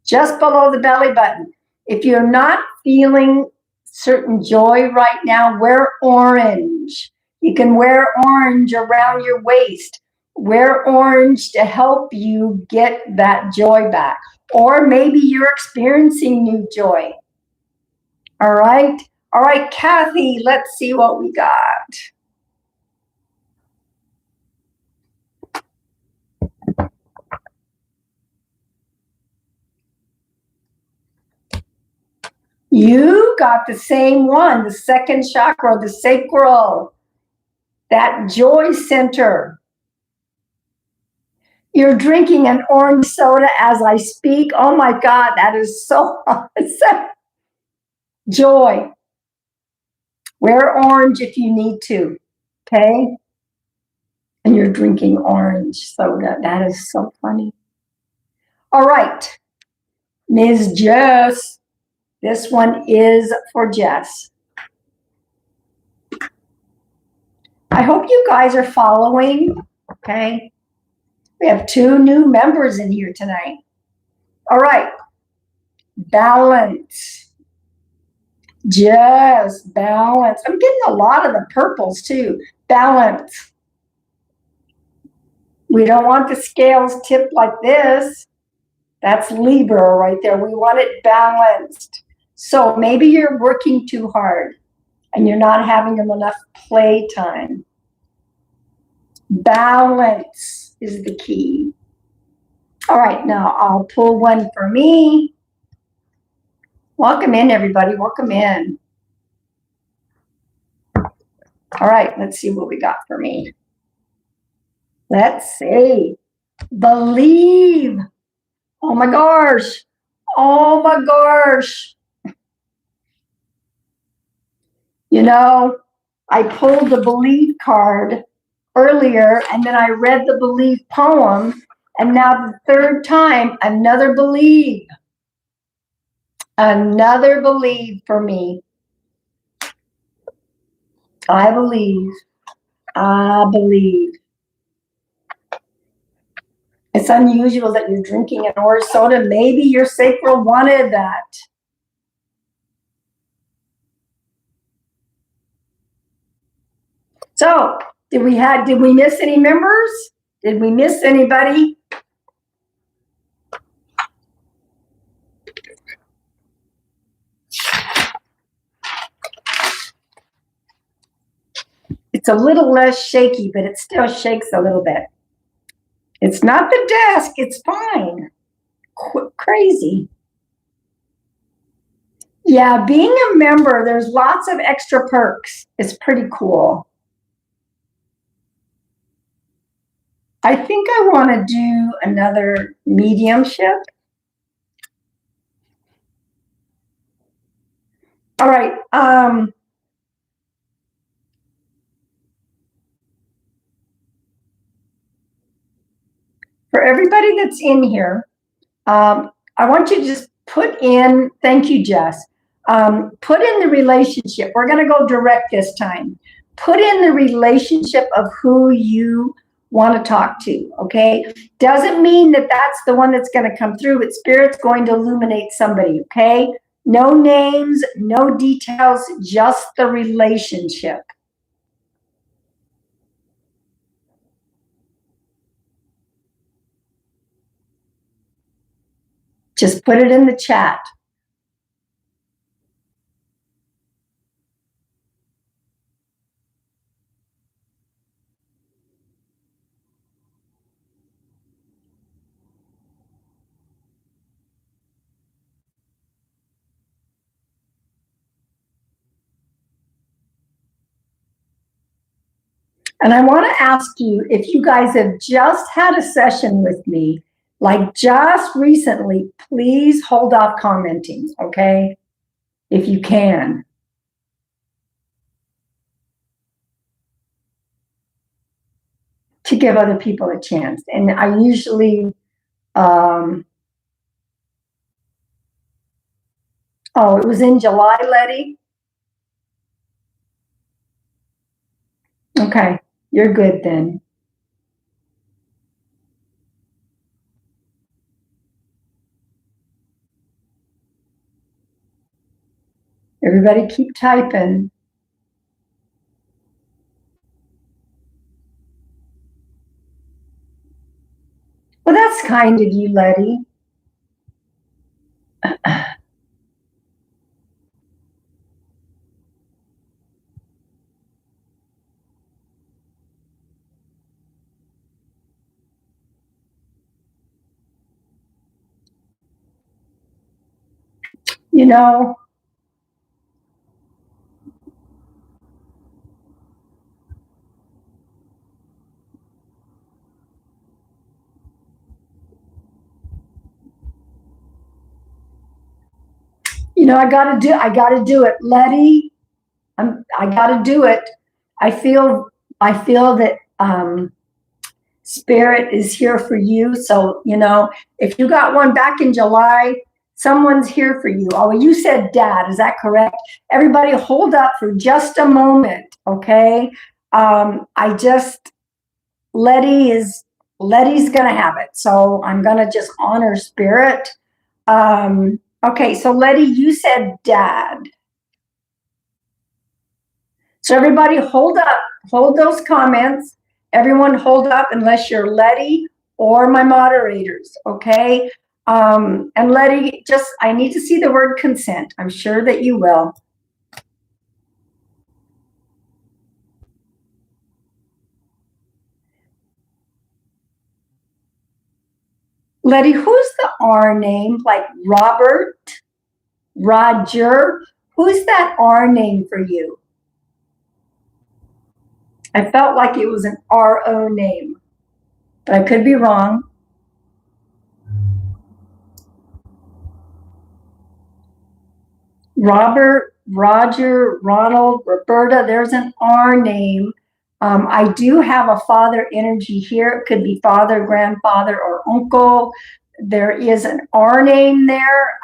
Just below the belly button. If you're not feeling certain joy right now, wear orange. You can wear orange around your waist. Wear orange to help you get that joy back. Or maybe you're experiencing new joy. All right? All right, Kathy, let's see what we got. You got the same one, the second chakra, the sacral, that joy center. You're drinking an orange soda as I speak. Oh my God, that is so awesome. Joy. Wear orange if you need to, okay? And you're drinking orange soda. That is so funny. All right, Ms. Jess. This one is for Jess. I hope you guys are following, okay? We have 2 new members in here tonight. All right. Balance. Just balance. I'm getting a lot of the purples too. Balance. We don't want the scales tipped like this. That's Libra right there. We want it balanced. So maybe you're working too hard and you're not having enough playtime. Balance is the key. All right, now I'll pull one for me. Welcome in, everybody. Welcome in. All right, let's see what we got for me. Let's see. Believe. Oh my gosh. Oh my gosh. You know, I pulled the Believe card earlier, and then I read the Believe poem, and now the third time, another Believe. Another Believe for me. I believe. I believe. It's unusual that you're drinking an orange soda. Maybe your sacral wanted that. So, did we miss any members? Did we miss anybody? It's a little less shaky, but it still shakes a little bit. It's not the desk, it's fine. Crazy. Yeah, being a member, there's lots of extra perks. It's pretty cool. I think I want to do another mediumship. All right. For everybody that's in here, I want you to just put in, thank you, Jess, put in the relationship. We're going to go direct this time. Put in the relationship of who you want to talk to, okay? Doesn't mean that that's the one that's going to come through, but Spirit's going to illuminate somebody, okay? No names, no details, just the relationship. Just put it in the chat. And I want to ask you, if you guys have just had a session with me, like just recently, please hold off commenting, okay? If you can. To give other people a chance. And I usually, oh, it was in July, Letty? Okay, you're good then. Everybody keep typing. Well, that's kind of you, Letty. You know, I gotta do it, Letty. I gotta do it. I feel that Spirit is here for you. So, if you got one back in July, someone's here for you. Oh, you said Dad, is that correct? Everybody hold up for just a moment, okay? Letty's gonna have it. So I'm gonna just honor Spirit. Okay, so Letty, you said Dad. So everybody hold up, hold those comments. Everyone hold up unless you're Letty or my moderators, okay? And Letty, I need to see the word consent. I'm sure that you will. Letty, who's the R name? Like Robert, Roger? Who's that R name for you? I felt like it was an RO name, but I could be wrong. Robert, Roger, Ronald, Roberta, there's an R name. I do have a father energy here. It could be father, grandfather, or uncle. There is an R name there.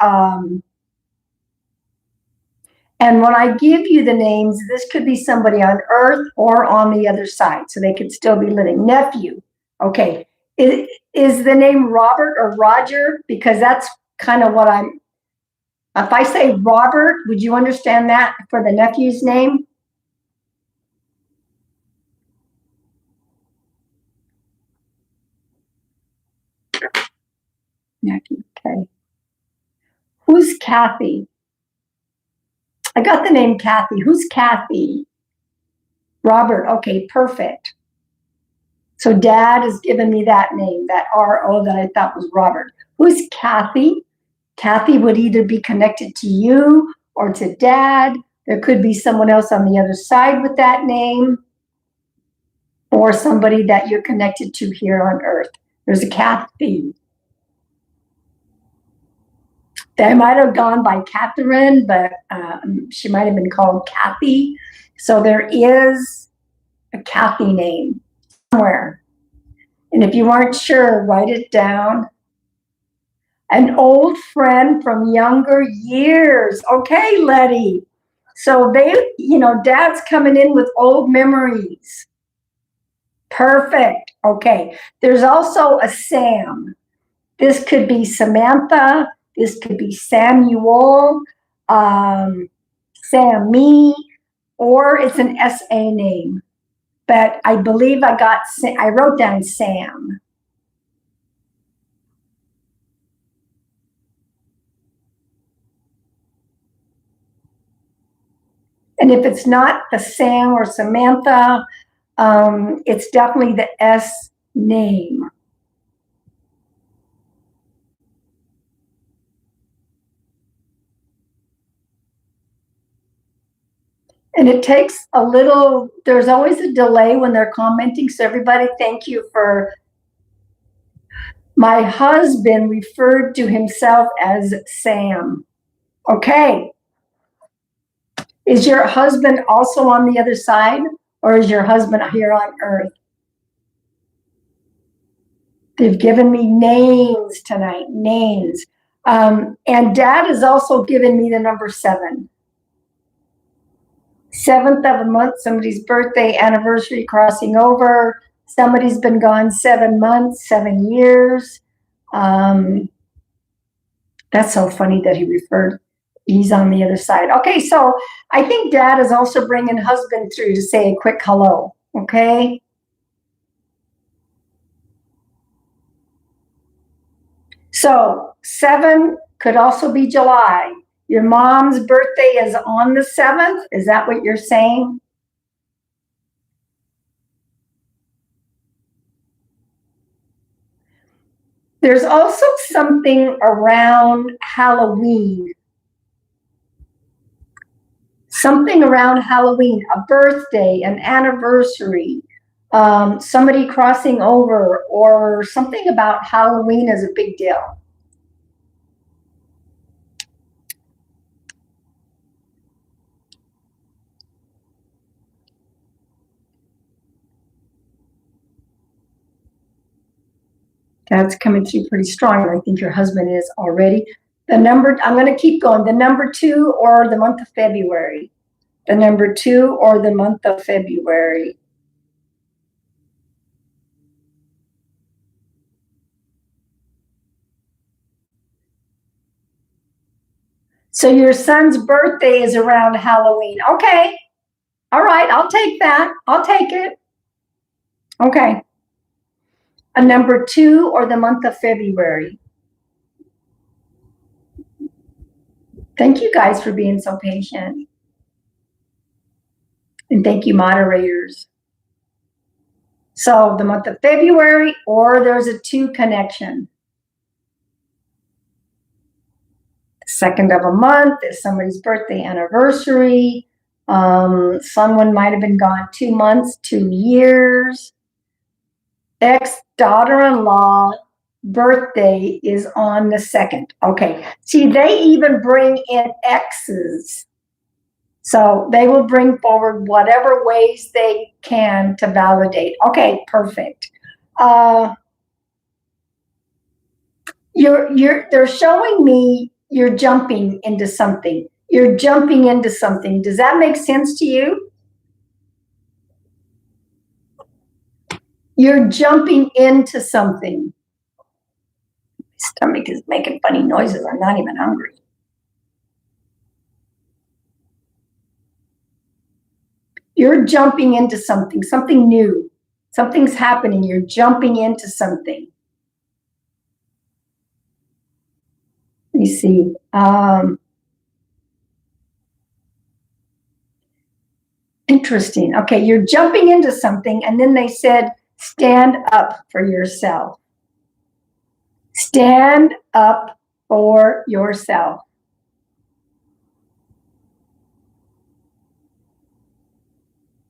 And when I give you the names, this could be somebody on Earth or on the other side, so they could still be living. Nephew, okay. Is the name Robert or Roger? Because that's kind of what if I say Robert, would you understand that for the nephew's name? Nephew, okay. Who's Kathy? I got the name Kathy. Who's Kathy? Robert, okay, perfect. So Dad has given me that name, that R-O that I thought was Robert. Who's Kathy? Kathy would either be connected to you or to Dad. There could be someone else on the other side with that name, or somebody that you're connected to here on Earth. There's a Kathy. They might have gone by Catherine, but she might have been called Kathy. So there is a Kathy name somewhere. And if you weren't sure, write it down. An old friend from younger years. Okay, Letty. So Dad's coming in with old memories. Perfect. Okay. There's also a Sam. This could be Samantha. This could be Samuel. Sammy, or it's an SA name. But I believe I wrote down Sam. And if it's not the Sam or Samantha, it's definitely the S name. And it takes a little, there's always a delay when they're commenting. So everybody, thank you for, my husband referred to himself as Sam. Okay. Is your husband also on the other side, or is your husband here on earth? They've given me names tonight, names. And Dad has also given me the number 7. 7th of a month, somebody's birthday, anniversary, crossing over. Somebody's been gone 7 months, 7 years. That's so funny that he referred. He's on the other side. Okay, so I think Dad is also bringing husband through to say a quick hello. Okay. So 7 could also be July. Your mom's birthday is on the 7th. Is that what you're saying? There's also something around Halloween. Something around Halloween, a birthday, an anniversary, somebody crossing over, or something about Halloween is a big deal. That's coming through pretty strong. I think your husband is already. The number, I'm going to keep going. The number 2 or the month of February. The number 2 or the month of February. So your son's birthday is around Halloween. Okay. All right. I'll take that. I'll take it. Okay. A number 2 or the month of February. Thank you guys for being so patient. And thank you, moderators. So the month of February, or there's a 2 connection. 2nd of a month is somebody's birthday, anniversary. Someone might have been gone 2 months, 2 years. Ex-daughter-in-law birthday is on the 2nd. Okay. See, they even bring in exes. So they will bring forward whatever ways they can to validate. Okay, perfect. They're showing me you're jumping into something. You're jumping into something. Does that make sense to you? You're jumping into something. My stomach is making funny noises. I'm not even hungry. You're jumping into something, something new. Something's happening. You're jumping into something. Let me see. Interesting. Okay, you're jumping into something, and then they said, stand up for yourself. Stand up for yourself.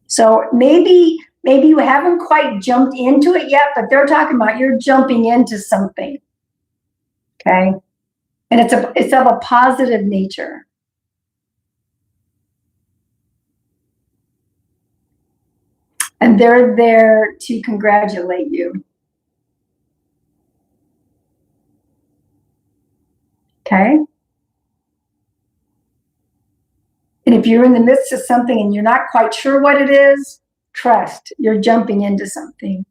So maybe you haven't quite jumped into it yet, but they're talking about you're jumping into something. Okay? And it's of a positive nature. And they're there to congratulate you. Okay? And if you're in the midst of something and you're not quite sure what it is, trust, you're jumping into something.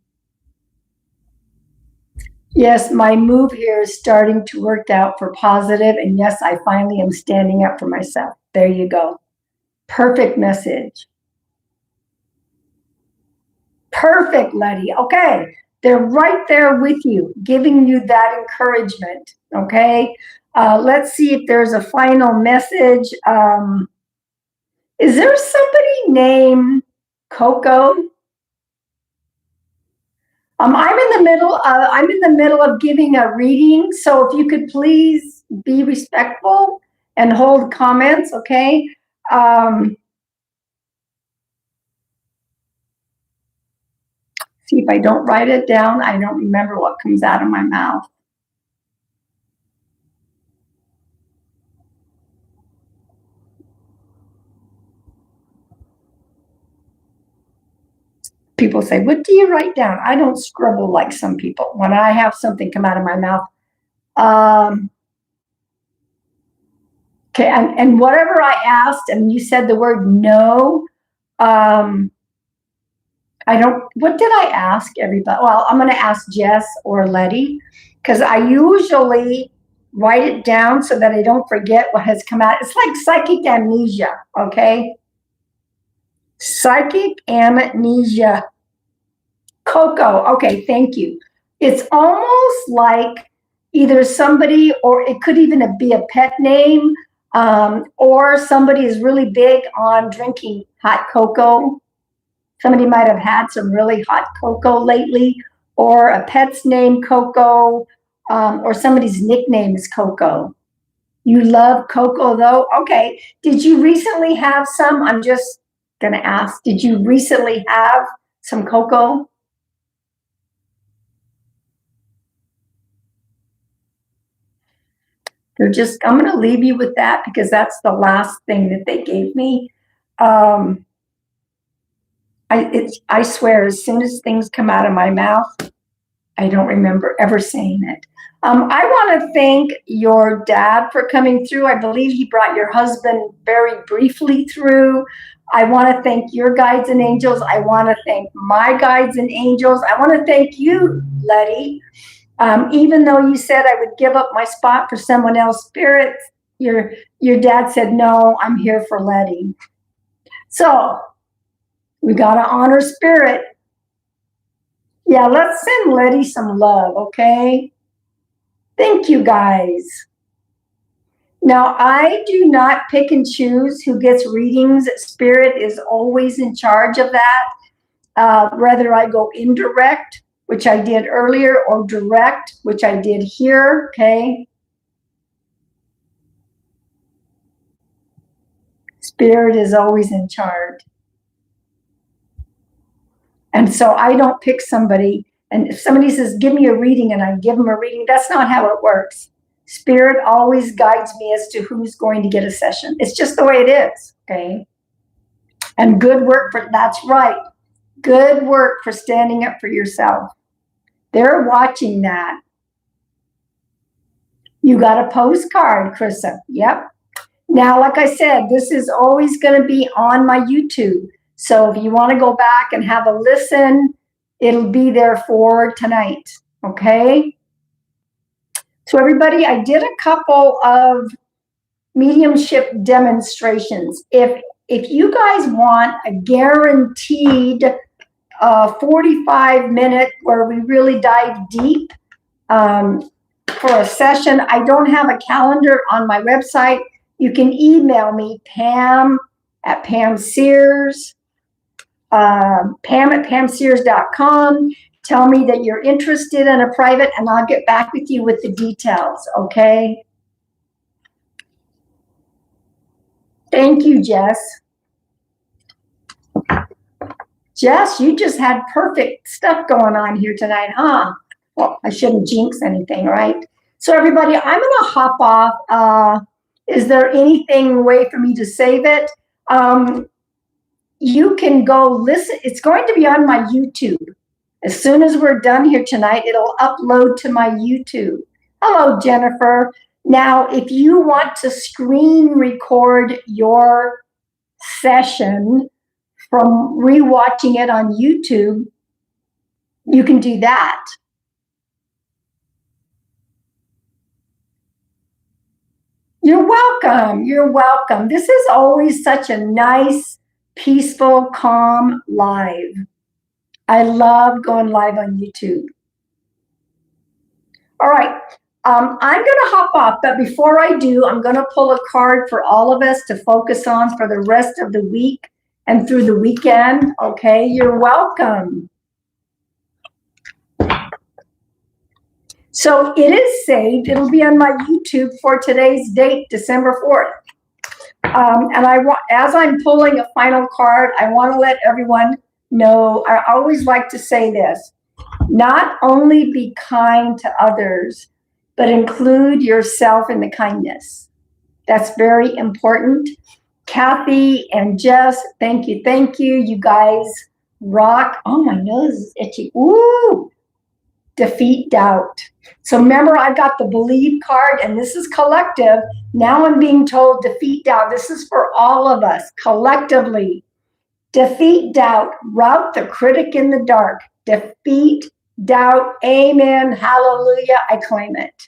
Yes, my move here is starting to work out for positive, and yes, I finally am standing up for myself. There you go. Perfect message. Perfect, Letty. Okay. They're right there with you, giving you that encouragement. Okay. Let's see if there's a final message. Is there somebody named Coco? I'm in the middle of giving a reading, so if you could please be respectful and hold comments, okay? See if I don't write it down, I don't remember what comes out of my mouth. People say, what do you write down? I don't scribble like some people. When I have something come out of my mouth, okay, and whatever I asked, and you said the word no, I don't, what did I ask everybody? Well, I'm going to ask Jess or Letty, because I usually write it down so that I don't forget what has come out. It's like psychic amnesia, okay? Psychic amnesia. Coco, okay, thank you. It's almost like either somebody, or it could even be a pet name, or somebody is really big on drinking hot cocoa. Somebody might have had some really hot cocoa lately, or a pet's name Coco, or somebody's nickname is Coco. You love cocoa though? Okay. Did you recently have some? I'm just going to ask, did you recently have some cocoa? I'm going to leave you with that because that's the last thing that they gave me. I swear, as soon as things come out of my mouth, I don't remember ever saying it. I want to thank your dad for coming through. I believe he brought your husband very briefly through. I want to thank your guides and angels. I want to thank my guides and angels. I want to thank you, Letty. Even though you said I would give up my spot for someone else, Spirit, your dad said, no, I'm here for Letty. So we got to honor Spirit. Yeah, let's send Letty some love, okay? Thank you, guys. Now, I do not pick and choose who gets readings. Spirit is always in charge of that. Whether I go indirect, which I did earlier, or direct, which I did here, okay? Spirit is always in charge. And so I don't pick somebody, and if somebody says, give me a reading, and I give them a reading, that's not how it works. Spirit always guides me as to who's going to get a session. It's just the way it is, okay? And good work that's right. Good work for standing up for yourself. They're watching that. You got a postcard, Krissa. Yep. Now, like I said, this is always going to be on my YouTube. So if you want to go back and have a listen, it'll be there for tonight. Okay. So everybody, I did a couple of mediumship demonstrations. If you guys want a guaranteed 45-minute where we really dive deep for a session, I don't have a calendar on my website. You can email me, Pam at Pam Sears, Pam at PamSears.com. Tell me that you're interested in a private, and I'll get back with you with the details, okay? Thank you, Jess. Jess, you just had perfect stuff going on here tonight, huh? Well, I shouldn't jinx anything, right? So everybody, I'm going to hop off. Is there anything way for me to save it? You can go listen. It's going to be on my YouTube. As soon as we're done here tonight, it'll upload to my YouTube. Hello, Jennifer. Now, if you want to screen record your session from rewatching it on YouTube, you can do that. You're welcome. You're welcome. This is always such a nice, peaceful, calm live. I love going live on YouTube. All right. I'm going to hop off, but before I do, I'm going to pull a card for all of us to focus on for the rest of the week and through the weekend. Okay, you're welcome. So it is saved. It'll be on my YouTube for today's date, December 4th. And as I'm pulling a final card, I want to let everyone know, I always like to say this, not only be kind to others, but include yourself in the kindness. That's very important. Kathy and Jess, thank you. Thank you. You guys rock. Oh, my nose is itchy. Woo! Defeat doubt. So remember, I got the believe card, and this is collective. Now I'm being told defeat doubt. This is for all of us collectively. Defeat doubt. Rout the critic in the dark. Defeat doubt. Amen. Hallelujah. I claim it.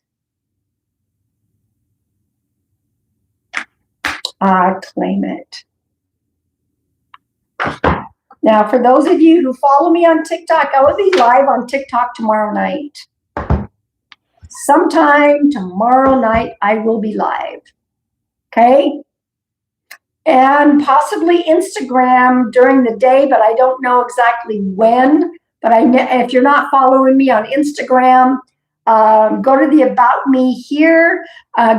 I claim it. Now, for those of you who follow me on TikTok, I will be live on TikTok tomorrow night. Sometime tomorrow night, I will be live. Okay? And possibly Instagram during the day, but I don't know exactly when. But if you're not following me on Instagram, go to the About Me here.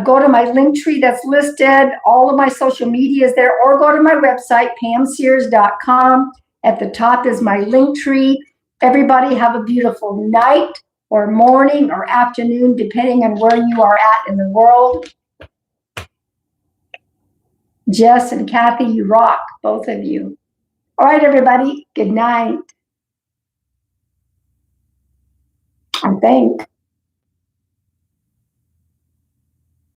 Go to my link tree that's listed. All of my social media is there. Or go to my website, pamsears.com. At the top is my link tree. Everybody have a beautiful night or morning or afternoon, depending on where you are at in the world. Jess and Kathy, you rock, both of you. All right, everybody, good night. I think.